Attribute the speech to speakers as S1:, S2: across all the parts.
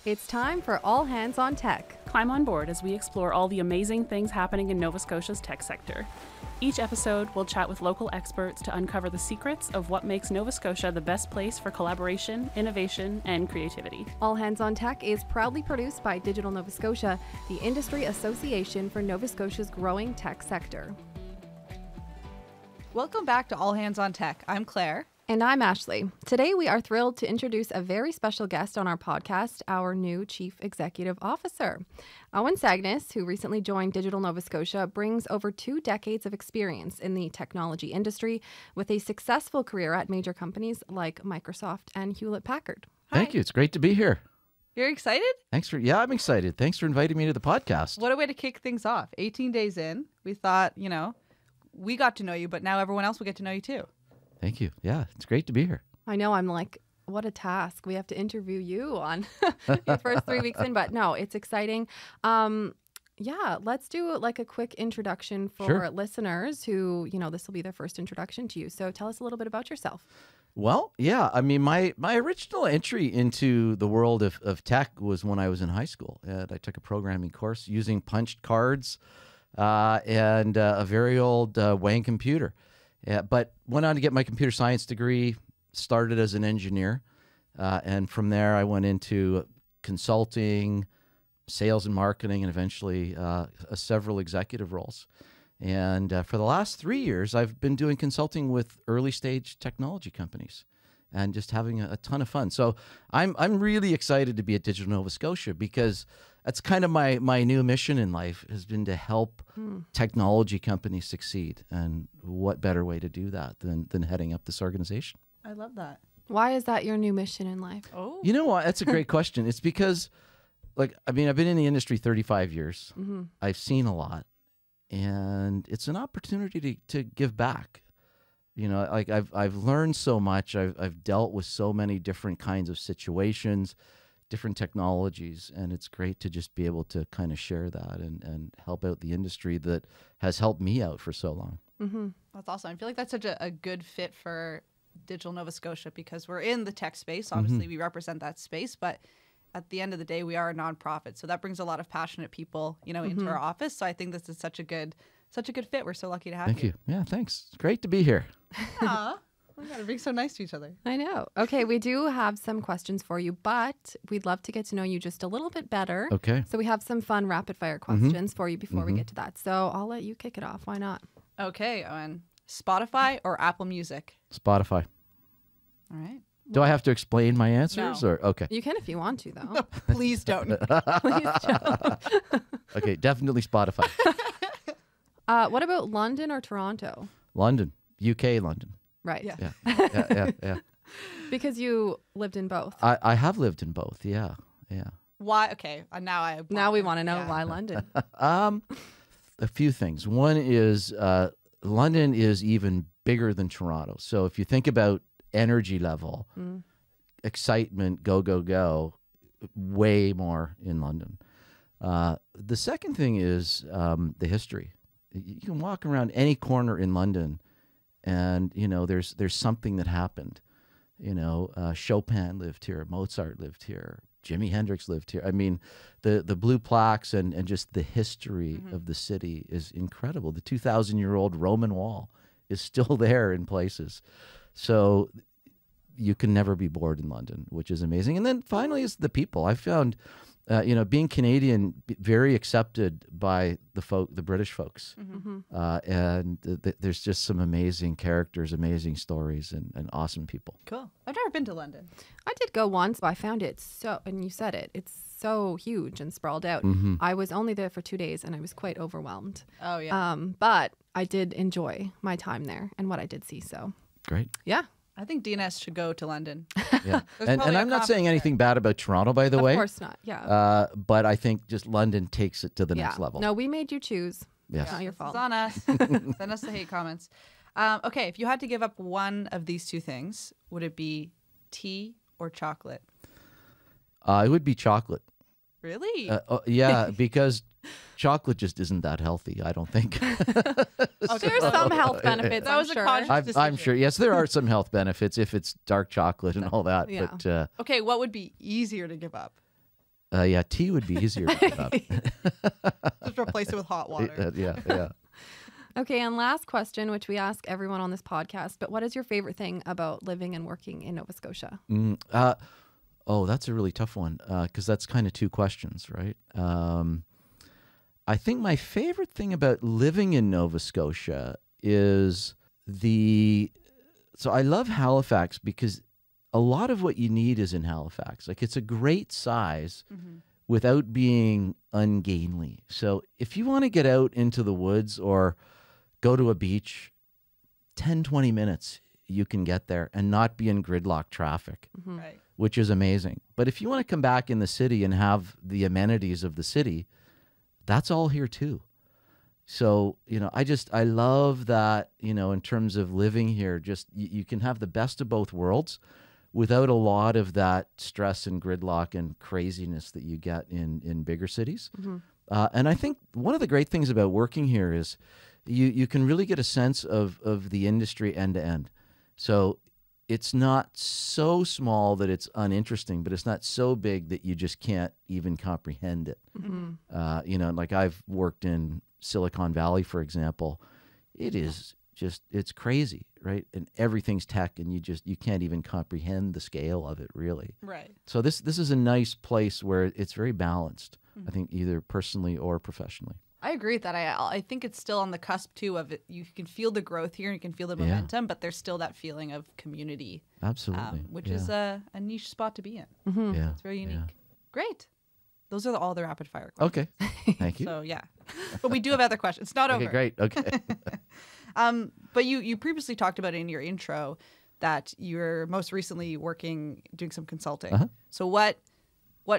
S1: It's time for All Hands on Tech.
S2: Climb on board as we explore all the amazing things happening in Nova Scotia's tech sector. Each episode, we'll chat with local experts to uncover the secrets of what makes Nova Scotia the best place for collaboration, innovation, and creativity.
S1: All Hands on Tech is proudly produced by Digital Nova Scotia, the industry association for Nova Scotia's growing tech sector.
S3: Welcome back to All Hands on Tech. I'm Claire.
S1: And I'm Ashley. Today, we are thrilled to introduce a very special guest on our podcast, our new Chief Executive Officer. Owen Sagness, who recently joined Digital Nova Scotia, brings over 2 decades of experience in the technology industry with a successful career at major companies like Microsoft and Hewlett-Packard.
S4: Thank you. It's great to be here.
S3: You're excited?
S4: I'm excited. Thanks for inviting me to the podcast.
S3: What a way to kick things off. 18 days in, we thought, we got to know you, but now everyone else will get to know you too.
S4: Thank you. Yeah, it's great to be here.
S1: I know, I'm like, what a task. We have to interview you on your first 3 weeks in, but no, it's exciting. Let's do like a quick introduction for listeners who, this will be their first introduction to you. So tell us a little bit about yourself.
S4: Well, yeah, I mean, my original entry into the world of tech was when I was in high school. And I took a programming course using punched cards and a very old Wang computer. Yeah, but went on to get my computer science degree, started as an engineer, and from there I went into consulting, sales and marketing, and eventually several executive roles. And for the last 3 years, I've been doing consulting with early stage technology companies and just having a ton of fun. So I'm really excited to be at Digital Nova Scotia because that's kind of my new mission in life has been to help technology companies succeed. And what better way to do that than heading up this organization?
S3: I love that.
S1: Why is that your new mission in life?
S3: Oh,
S4: you know what? That's a great question. It's because, I've been in the industry 35 years. Mm-hmm. I've seen a lot. And it's an opportunity to give back. I've learned so much. I've dealt with so many different kinds of situations, different technologies, and it's great to just be able to kind of share that and help out the industry that has helped me out for so long.
S1: Mm-hmm.
S3: That's awesome. I feel like that's such a good fit for Digital Nova Scotia because we're in the tech space. Obviously, we represent that space, but at the end of the day, we are a nonprofit. So that brings a lot of passionate people, into our office. So I think this is such a good fit. We're so lucky to have you.
S4: Thank you. Yeah, thanks. It's great to be here.
S3: Aw. Oh my God, we're being so nice to each other.
S1: I know. Okay, we do have some questions for you, but we'd love to get to know you just a little bit better.
S4: Okay.
S1: So we have some fun rapid fire questions for you before we get to that. So I'll let you kick it off. Why not?
S3: Okay, Owen. Spotify or Apple Music?
S4: Spotify.
S3: All right.
S4: Do I have to explain my answers?
S3: No.
S4: Or okay.
S1: You can if you want to, though.
S3: Please don't.
S1: Please don't.
S4: Okay, definitely Spotify.
S1: What about London or Toronto?
S4: London. UK, London.
S1: Right.
S3: Yeah.
S4: Yeah.
S1: Because you lived in both.
S4: I have lived in both. Yeah.
S3: Why? Okay.
S1: Now we want to know why London.
S4: A few things. One is London is even bigger than Toronto. So if you think about energy level, excitement, go, way more in London. The second thing is the history. You can walk around any corner in London and, there's something that happened. Chopin lived here, Mozart lived here, Jimi Hendrix lived here. I mean, the blue plaques and just the history of the city is incredible. The 2,000-year-old Roman wall is still there in places. So you can never be bored in London, which is amazing. And then finally is the people. I found, being Canadian, very accepted by the British folks. And there's just some amazing characters, amazing stories, and awesome people.
S3: Cool. I've never been to London.
S1: I did go once, but I found it and you said it's so huge and sprawled out. I was only there for 2 days and I was quite overwhelmed.
S3: Oh, yeah.
S1: But I did enjoy my time there and what I did see. So
S4: Great.
S1: Yeah.
S3: I think DNS should go to London.
S4: Yeah. and I'm not saying anything bad about Toronto, by the way.
S1: Of course not. Yeah.
S4: But I think just London takes it to the next level.
S1: No, we made you choose.
S4: Yes.
S1: It's not your fault.
S3: It's on us. Send us the hate comments. Okay, if you had to give up one of these two things, would it be tea or chocolate?
S4: It would be chocolate.
S3: Really?
S4: Yeah, because chocolate just isn't that healthy, I don't think.
S1: There's some health benefits,
S3: That was a conscious decision.
S4: I'm sure. Yes, there are some health benefits if it's dark chocolate and all that.
S1: Yeah.
S4: But
S3: Okay, what would be easier to give up?
S4: Yeah, tea would be easier to get up.
S3: Just replace it with hot water.
S4: Yeah.
S1: Okay, and last question, which we ask everyone on this podcast, but what is your favorite thing about living and working in Nova Scotia?
S4: Oh, that's a really tough one because that's kind of two questions, right? I think my favorite thing about living in Nova Scotia is so I love Halifax because a lot of what you need is in Halifax. Like, it's a great size without being ungainly. So if you want to get out into the woods or go to a beach, 10, 20 minutes, you can get there and not be in gridlock traffic,
S3: Right.
S4: which is amazing. But if you want to come back in the city and have the amenities of the city, that's all here too. So, I love that, in terms of living here, just you can have the best of both worlds without a lot of that stress and gridlock and craziness that you get in bigger cities. And I think one of the great things about working here is you can really get a sense of the industry end to end. So it's not so small that it's uninteresting, but it's not so big that you just can't even comprehend it. Like I've worked in Silicon Valley, for example. It is just, it's crazy, right? And everything's tech, and you can't even comprehend the scale of it, really.
S3: Right.
S4: So this is a nice place where it's very balanced, I think, either personally or professionally.
S3: I agree with that. I think it's still on the cusp too of it. You can feel the growth here, and you can feel the momentum, but there's still that feeling of community,
S4: Absolutely.
S3: which is a niche spot to be in.
S4: Yeah.
S3: It's very unique. Great. Those are all the rapid fire questions.
S4: Okay. Thank you.
S3: So yeah, but we do have other questions. It's not
S4: Okay,
S3: over.
S4: great. Okay.
S3: But you previously talked about in your intro that you're most recently doing some consulting. So what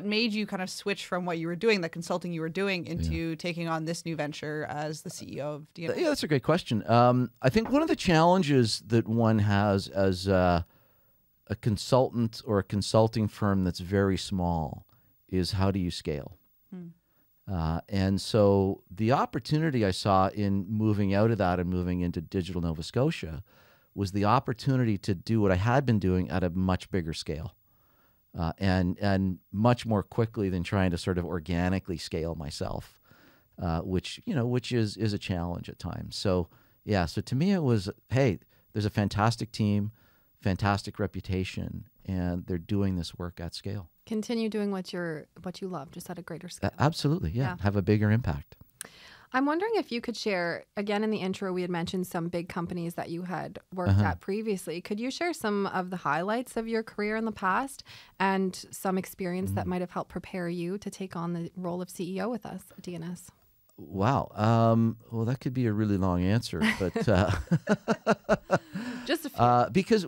S3: made you kind of switch from what you were doing, the consulting you were doing, into taking on this new venture as the CEO of DNS?
S4: Yeah, that's a great question. I think one of the challenges that one has as a consultant or a consulting firm that's very small is, how do you scale? And so the opportunity I saw in moving out of that and moving into Digital Nova Scotia was the opportunity to do what I had been doing at a much bigger scale. And much more quickly than trying to sort of organically scale myself, which is a challenge at times. So so to me it was, hey, there's a fantastic team, fantastic reputation, and they're doing this work at scale.
S1: Continue doing what you love, just at a greater scale.
S4: Absolutely, yeah. Have a bigger impact.
S1: I'm wondering if you could share, again, in the intro, we had mentioned some big companies that you had worked at previously. Could you share some of the highlights of your career in the past and some experience that might have helped prepare you to take on the role of CEO with us at DNS?
S4: Wow. Well, that could be a really long answer, but
S1: just a few.
S4: because,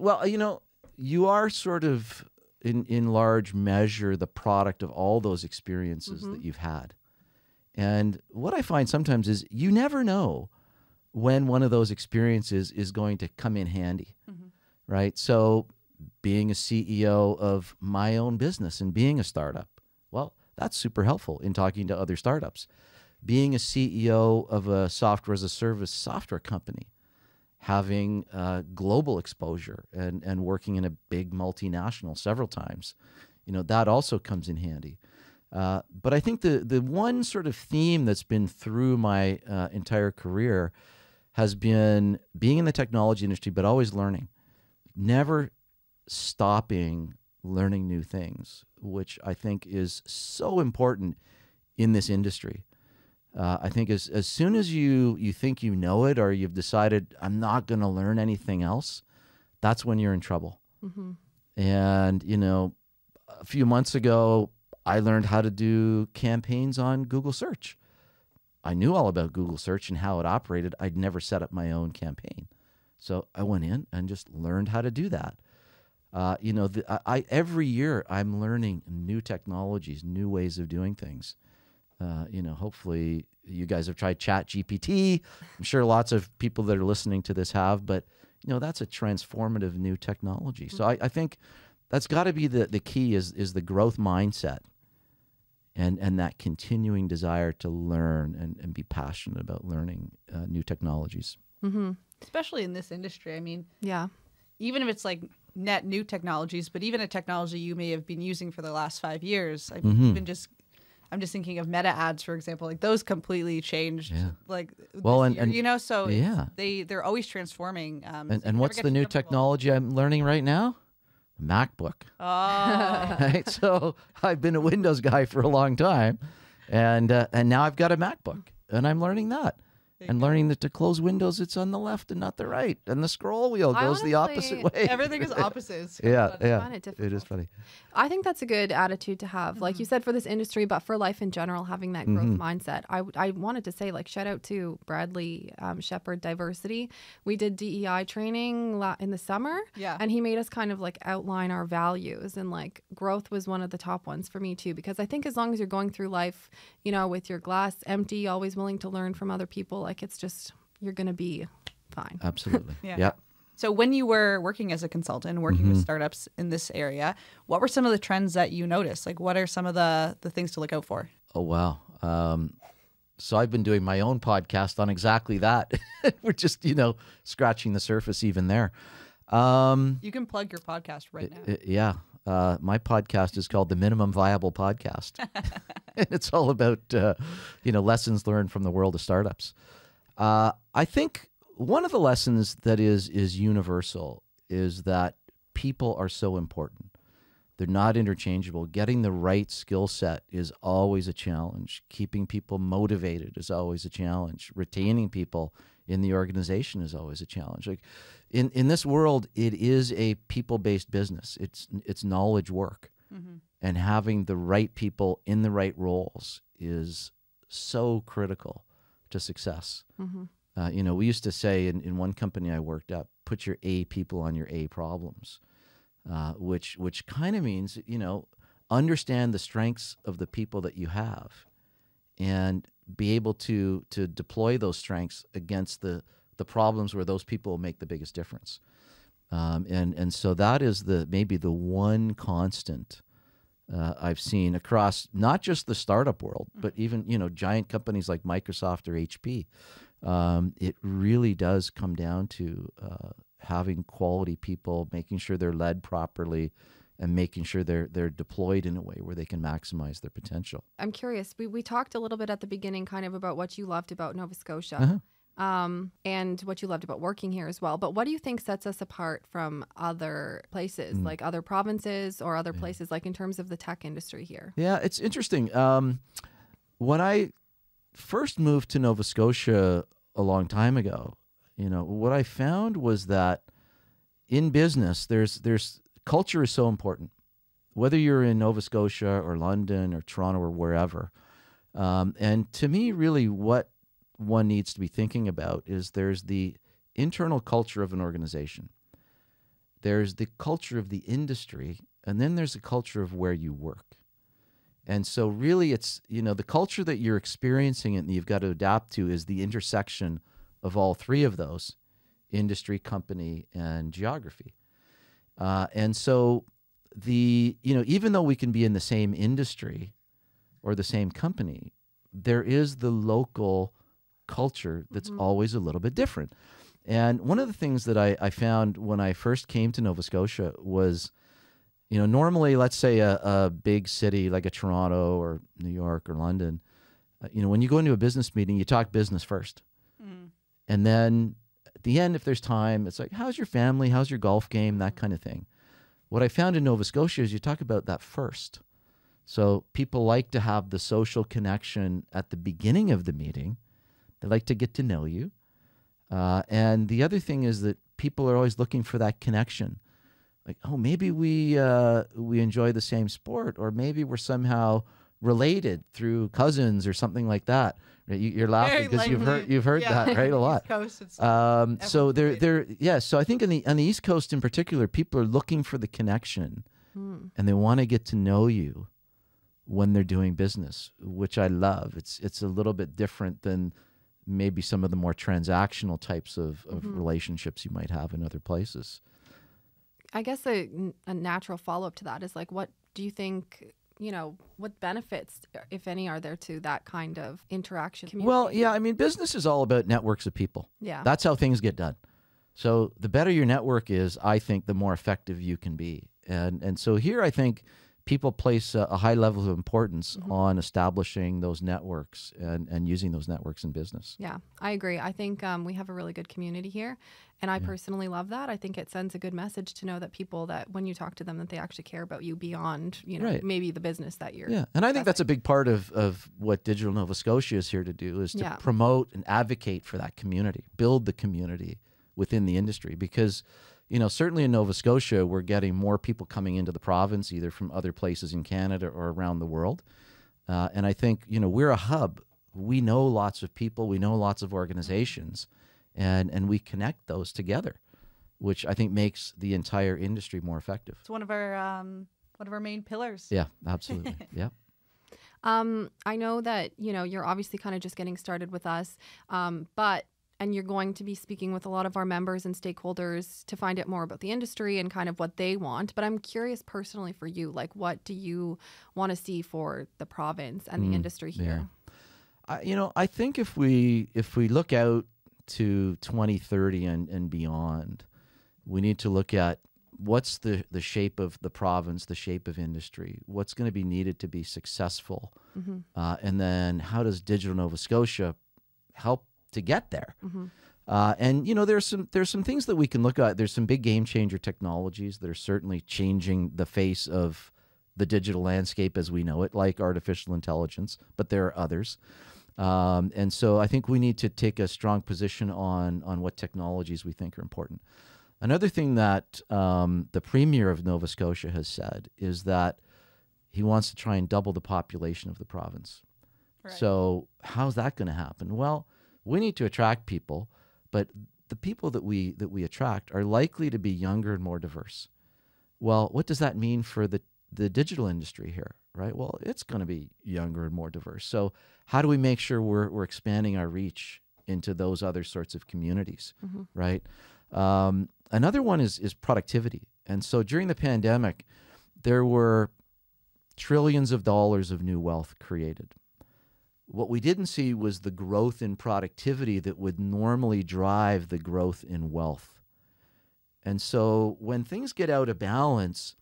S4: you are sort of in large measure the product of all those experiences that you've had. And what I find sometimes is you never know when one of those experiences is going to come in handy, right? So being a CEO of my own business and being a startup, well, that's super helpful in talking to other startups. Being a CEO of a software as a service software company, having global exposure and working in a big multinational several times, that also comes in handy. But I think the one sort of theme that's been through my entire career has been being in the technology industry, but always learning, never stopping learning new things, which I think is so important in this industry. I think as soon as you think you know it, or you've decided I'm not going to learn anything else, that's when you're in trouble. And, a few months ago, I learned how to do campaigns on Google Search. I knew all about Google Search and how it operated. I'd never set up my own campaign. So I went in and just learned how to do that. Every year I'm learning new technologies, new ways of doing things. Hopefully you guys have tried ChatGPT. I'm sure lots of people that are listening to this have, but that's a transformative new technology. So I think that's got to be the key is the growth mindset and that continuing desire to learn and be passionate about learning new technologies.
S3: Especially in this industry. I mean,
S1: yeah.
S3: Even if it's like net new technologies, but even a technology you may have been using for the last 5 years. I mean, even just, I'm just thinking of meta ads, for example, like those completely changed. Like,
S4: well,
S3: this
S4: and
S3: year, you know, so
S4: yeah,
S3: they're always transforming.
S4: And what's the new technology I'm learning right now? MacBook.
S3: Oh,
S4: Right. So I've been a Windows guy for a long time, and now I've got a MacBook, and I'm learning that. And learning that to close windows, it's on the left and not the right. And the scroll wheel goes the opposite way.
S3: everything is opposites.
S4: Yeah.
S1: find it
S4: It is funny.
S1: I think that's a good attitude to have. Like you said, for this industry, but for life in general, having that growth mindset. I wanted to say, like, shout out to Bradley Shepherd Diversity. We did DEI training in the summer.
S3: Yeah.
S1: And he made us kind of like outline our values. And like growth was one of the top ones for me too. Because I think as long as you're going through life, you know, with your glass empty, always willing to learn from other people, like it's just, you're going to be fine.
S4: Absolutely.
S3: Yeah.
S4: Yep.
S3: So when you were working as a consultant, working with startups in this area, what were some of the trends that you noticed? Like, what are some of the things to look out for?
S4: Oh, wow. So I've been doing my own podcast on exactly that. We're just, you know, scratching the surface even there.
S3: You can plug your podcast right now.
S4: Yeah. My podcast is called The Minimum Viable Podcast. And it's all about, you know, lessons learned from the world of startups. I think one of the lessons that is universal is that people are so important. They're not interchangeable. Getting the right skill set is always a challenge. Keeping people motivated is always a challenge. Retaining people in the organization is always a challenge. Like in this world, it is a people-based business. It's knowledge work. And having the right people in the right roles is so critical to success. You know, we used to say in one company I worked at, put your A people on your A problems, which kind of means, you know, understand the strengths of the people that you have and be able to deploy those strengths against the problems where those people will make the biggest difference. And so that is maybe the one constant I've seen across not just the startup world, but even, you know, giant companies like Microsoft or HP. It really does come down to having quality people, making sure they're led properly, and making sure they're deployed in a way where they can maximize their potential.
S1: I'm curious. We talked a little bit at the beginning kind of about what you loved about Nova Scotia. And what you loved about working here as well. But what do you think sets us apart from other places, like other provinces or other places, like in terms of the tech industry here?
S4: Yeah, it's interesting. When I first moved to Nova Scotia a long time ago, you know, what I found was that in business, there's culture is so important. Whether you're in Nova Scotia or London or Toronto or wherever. And to me, really what one needs to be thinking about is there's the internal culture of an organization. There's the culture of the industry, and then there's the culture of where you work. And so really it's, you know, the culture that you're experiencing and you've got to adapt to is the intersection of all three of those: industry, company, and geography. And so you know, even though we can be in the same industry or the same company, there is the local culture that's always a little bit different. And one of the things that I found when I first came to Nova Scotia was, you know, normally, let's say a big city like a Toronto or New York or London, you know, when you go into a business meeting, you talk business first. And then at the end, if there's time, it's like, how's your family? How's your golf game? That kind of thing. What I found in Nova Scotia is you talk about that first. So people like to have the social connection at the beginning of the meeting. They like to get to know you. And the other thing is that people are always looking for that connection. Like, oh, maybe we enjoy the same sport, or maybe we're somehow related through cousins or something like that. Right? You're laughing because you've heard that, right, a lot. So so I think on the East Coast in particular, people are looking for the connection, and they want to get to know you when they're doing business, which I love. It's a little bit different than maybe some of the more transactional types of relationships you might have in other places.
S1: I guess a natural follow-up to that is like, what do you think, you know, what benefits, if any, are there to that kind of interaction?
S4: Well, yeah, I mean, business is all about networks of people.
S1: Yeah.
S4: That's how things get done. So the better your network is, I think, the more effective you can be. And so here I think people place a high level of importance on establishing those networks and using those networks in business.
S1: Yeah, I agree. I think we have a really good community here, and I personally love that. I think it sends a good message to know that people, that when you talk to them, that they actually care about you beyond, you know, maybe the business that you're.
S4: Yeah, and I think that's a big part of what Digital Nova Scotia is here to do, is to promote and advocate for that community, build the community within the industry, because you know, certainly in Nova Scotia, we're getting more people coming into the province, either from other places in Canada or around the world. And I think, you know, we're a hub. We know lots of people. We know lots of organizations. And we connect those together, which I think makes the entire industry more effective.
S3: It's one of our main pillars.
S4: Yeah, absolutely. Yeah.
S1: I know that, you know, you're obviously kind of just getting started with us, and you're going to be speaking with a lot of our members and stakeholders to find out more about the industry and kind of what they want. But I'm curious personally for you, like, what do you want to see for the province and the industry here?
S4: You know, I think if we look out to 2030 and beyond, we need to look at what's the shape of the province, the shape of industry, what's going to be needed to be successful, and then how does Digital Nova Scotia help to get there. And you know, there's some things that we can look at. There's some big game changer technologies that are certainly changing the face of the digital landscape as we know it, like artificial intelligence, but there are others. And so I think we need to take a strong position on what technologies we think are important. Another thing that the Premier of Nova Scotia has said is that he wants to try and double the population of the province. Right. So how's that going to happen? Well, we need to attract people, but the people that we attract are likely to be younger and more diverse. Well, what does that mean for the digital industry here, right? Well, it's going to be younger and more diverse. So how do we make sure we're expanding our reach into those other sorts of communities, right? Another one is productivity. And so during the pandemic, there were trillions of dollars of new wealth created. What we didn't see was the growth in productivity that would normally drive the growth in wealth. And so when things get out of balance,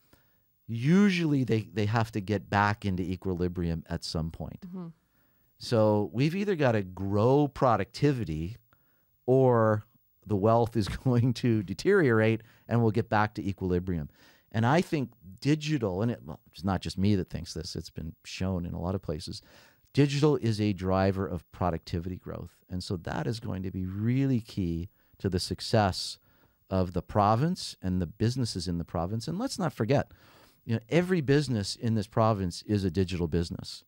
S4: usually they have to get back into equilibrium at some point. So we've either got to grow productivity or the wealth is going to deteriorate and we'll get back to equilibrium. And I think digital, and it's not just me that thinks this, it's been shown in a lot of places, digital is a driver of productivity growth. And so that is going to be really key to the success of the province and the businesses in the province. And let's not forget, you know, every business in this province is a digital business.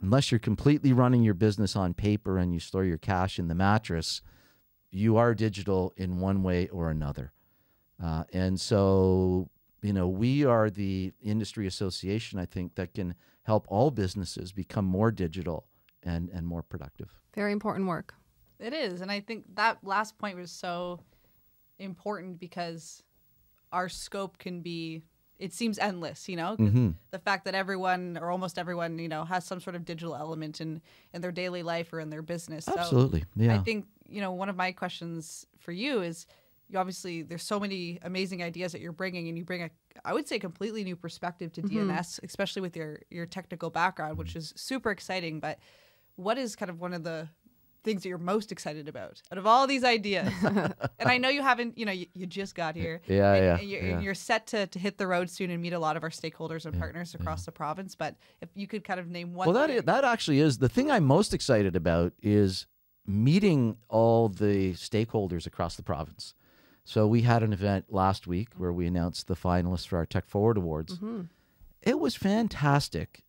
S4: Unless you're completely running your business on paper and you store your cash in the mattress, you are digital in one way or another. And so, you know, we are the industry association, I think, that can help all businesses become more digital and more productive.
S1: Very important work.
S3: It is. And I think that last point was so important because our scope can be, it seems endless, you know, the fact that everyone or almost everyone, you know, has some sort of digital element in their daily life or in their business.
S4: Absolutely.
S3: So
S4: yeah.
S3: I think, you know, one of my questions for you is, you obviously, there's so many amazing ideas that you're bringing, and you bring I would say, completely new perspective to DNS, especially with your technical background, which is super exciting. But what is kind of one of the things that you're most excited about out of all these ideas? And I know you haven't, you know, you just got here. You're set to hit the road soon and meet a lot of our stakeholders and partners across the province. But if you could kind of name one.
S4: Well, that actually is the thing I'm most excited about, is meeting all the stakeholders across the province. So we had an event last week where we announced the finalists for our Tech Forward Awards. It was fantastic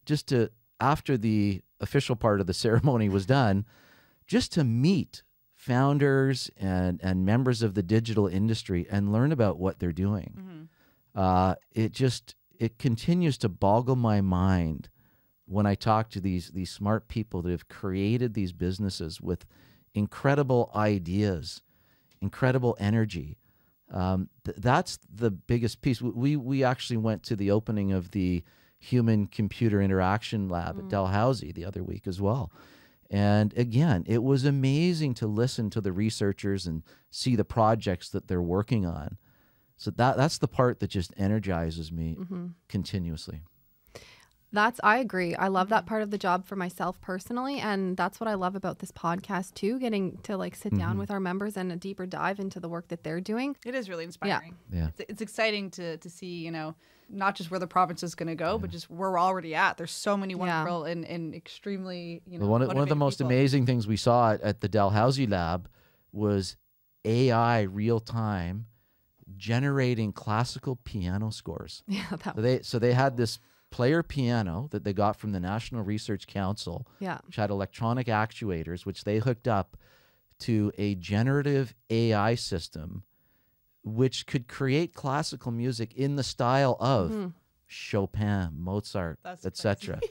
S4: just to, after the official part of the ceremony was done, just to meet founders and members of the digital industry and learn about what they're doing. It continues to boggle my mind when I talk to these smart people that have created these businesses with incredible ideas, incredible energy. That's the biggest piece. We actually went to the opening of the Human Computer Interaction Lab at Dalhousie the other week as well. And again, it was amazing to listen to the researchers and see the projects that they're working on. So that's the part that just energizes me continuously.
S1: I agree. I love that part of the job for myself personally. And that's what I love about this podcast too, getting to like sit down with our members and a deeper dive into the work that they're doing.
S3: It is really inspiring.
S4: Yeah.
S3: It's exciting to see, not just where the province is going to go, but just where we're already at. There's so many wonderful and extremely,
S4: one of the most amazing things we saw at the Dalhousie Lab was AI real time generating classical piano scores.
S1: Yeah,
S4: so they had this player piano that they got from the National Research Council, which had electronic actuators, which they hooked up to a generative AI system, which could create classical music in the style of Chopin, Mozart, etc.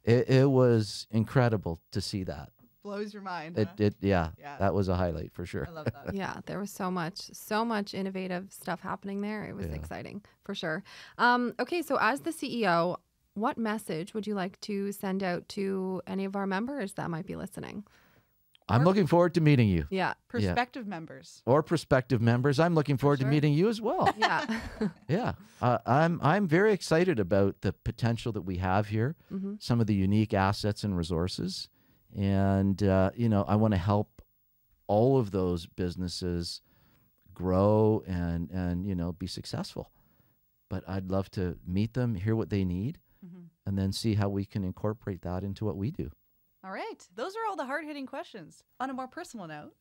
S4: It was incredible to see that.
S3: Blows your mind.
S4: Yeah, that was a highlight for sure.
S3: I love that.
S1: Yeah, there was so much innovative stuff happening there. It was exciting for sure. Okay, so as the CEO, what message would you like to send out to any of our members that might be listening?
S4: I'm looking forward to meeting you.
S1: Yeah.
S3: Prospective members.
S4: Or prospective members. I'm looking forward to meeting you as well.
S1: Yeah.
S4: Yeah. I'm very excited about the potential that we have here, some of the unique assets and resources. And, I want to help all of those businesses grow and be successful. But I'd love to meet them, hear what they need, and then see how we can incorporate that into what we do.
S3: All right. Those are all the hard-hitting questions. On a more personal note,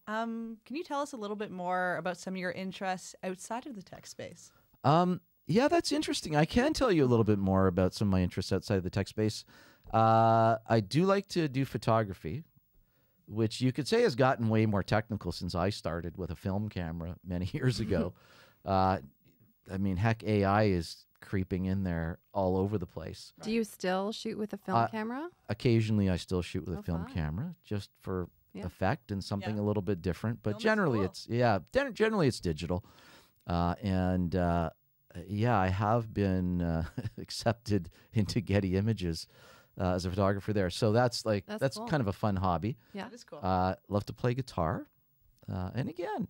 S3: can you tell us a little bit more about some of your interests outside of the tech space?
S4: Yeah, that's interesting. I can tell you a little bit more about some of my interests outside of the tech space. I do like to do photography, which you could say has gotten way more technical since I started with a film camera many years ago. Heck, AI is creeping in there all over the place.
S1: Do you still shoot with a film camera?
S4: Occasionally, I still shoot with a film camera just for effect and something a little bit different. But generally, generally it's digital. I have been accepted into Getty Images as a photographer there. So that's cool. Kind of a fun hobby.
S1: Yeah,
S3: that is cool.
S4: Love to play guitar. And again,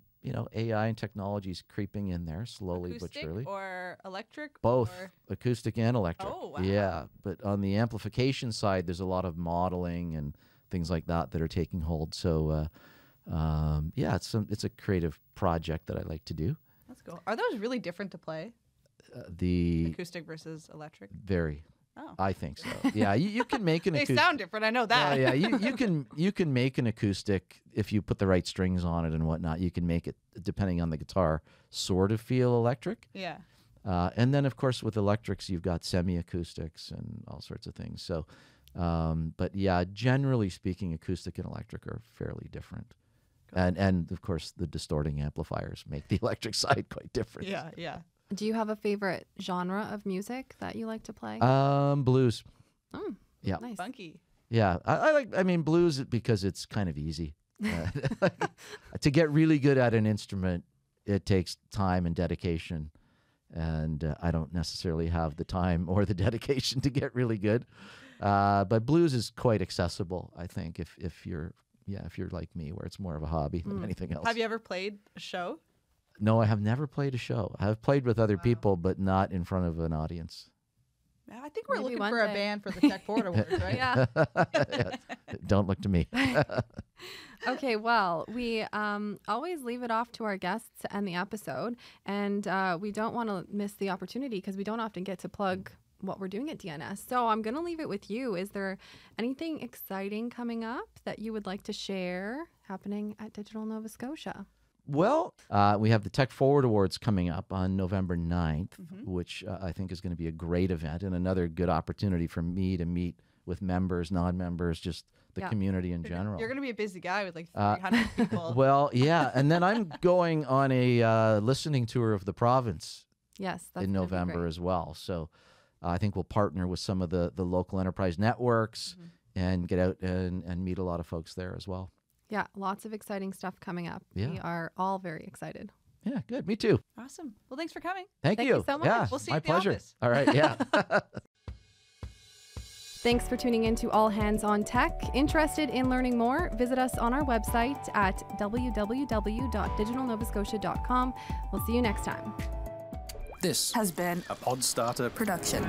S4: AI and technology is creeping in there slowly
S3: Acoustic
S4: but surely.
S3: Or electric?
S4: Both, acoustic and electric.
S3: Oh, wow.
S4: Yeah, but on the amplification side, there's a lot of modeling and things like that are taking hold. So, it's a creative project that I like to do.
S3: That's cool. Are those really different to play?
S4: The
S3: acoustic versus electric?
S4: Very.
S3: Oh.
S4: I think so. Yeah, you can make an
S3: They
S4: acoustic.
S3: sound different. I know that.
S4: Yeah, you can make an acoustic if you put the right strings on it and whatnot. You can make it, depending on the guitar, sort of feel electric.
S3: Yeah.
S4: And then, of course, with electrics, you've got semi-acoustics and all sorts of things. So, but yeah, generally speaking, acoustic and electric are fairly different. Cool. And of course, the distorting amplifiers make the electric side quite different.
S3: Yeah.
S1: Do you have a favorite genre of music that you like to play?
S4: Blues.
S1: Oh,
S4: yeah.
S1: Nice.
S3: Funky.
S4: Yeah, I like blues because it's kind of easy. To get really good at an instrument, it takes time and dedication, and I don't necessarily have the time or the dedication to get really good. But blues is quite accessible, I think, if you're like me, where it's more of a hobby than anything else.
S3: Have you ever played a show?
S4: No, I have never played a show. I have played with other people, but not in front of an audience.
S3: I think we're
S1: Maybe
S3: looking
S1: one
S3: for a
S1: day.
S3: band for the Tech Forward Awards, right?
S1: Yeah.
S4: Yeah, don't look to me.
S1: Okay, well, we always leave it off to our guests to end the episode, and we don't want to miss the opportunity because we don't often get to plug what we're doing at DNS. So I'm going to leave it with you. Is there anything exciting coming up that you would like to share happening at Digital Nova Scotia?
S4: Well, we have the Tech Forward Awards coming up on November 9th, which I think is going to be a great event and another good opportunity for me to meet with members, non-members, just the community in general.
S3: You're going to be a busy guy with like 300 people.
S4: Well, yeah. And then I'm going on a listening tour of the province
S1: Yes, that's
S4: in
S1: gonna be
S4: November
S1: great.
S4: as well. So I think we'll partner with some of the local enterprise networks and get out and meet a lot of folks there as well.
S1: Yeah, lots of exciting stuff coming up.
S4: Yeah.
S1: We are all very excited.
S4: Yeah, good. Me too.
S3: Awesome. Well, thanks for coming.
S4: Thank
S1: Thank
S4: you.
S1: you so much.
S4: Yeah,
S3: We'll see you
S4: my
S3: at the
S4: pleasure.
S3: office.
S4: All right. Yeah.
S1: Thanks for tuning in to All Hands on Tech. Interested in learning more? Visit us on our website at www.digitalnovascotia.com. We'll see you next time.
S5: This
S6: has been
S5: a Podstarter
S6: production.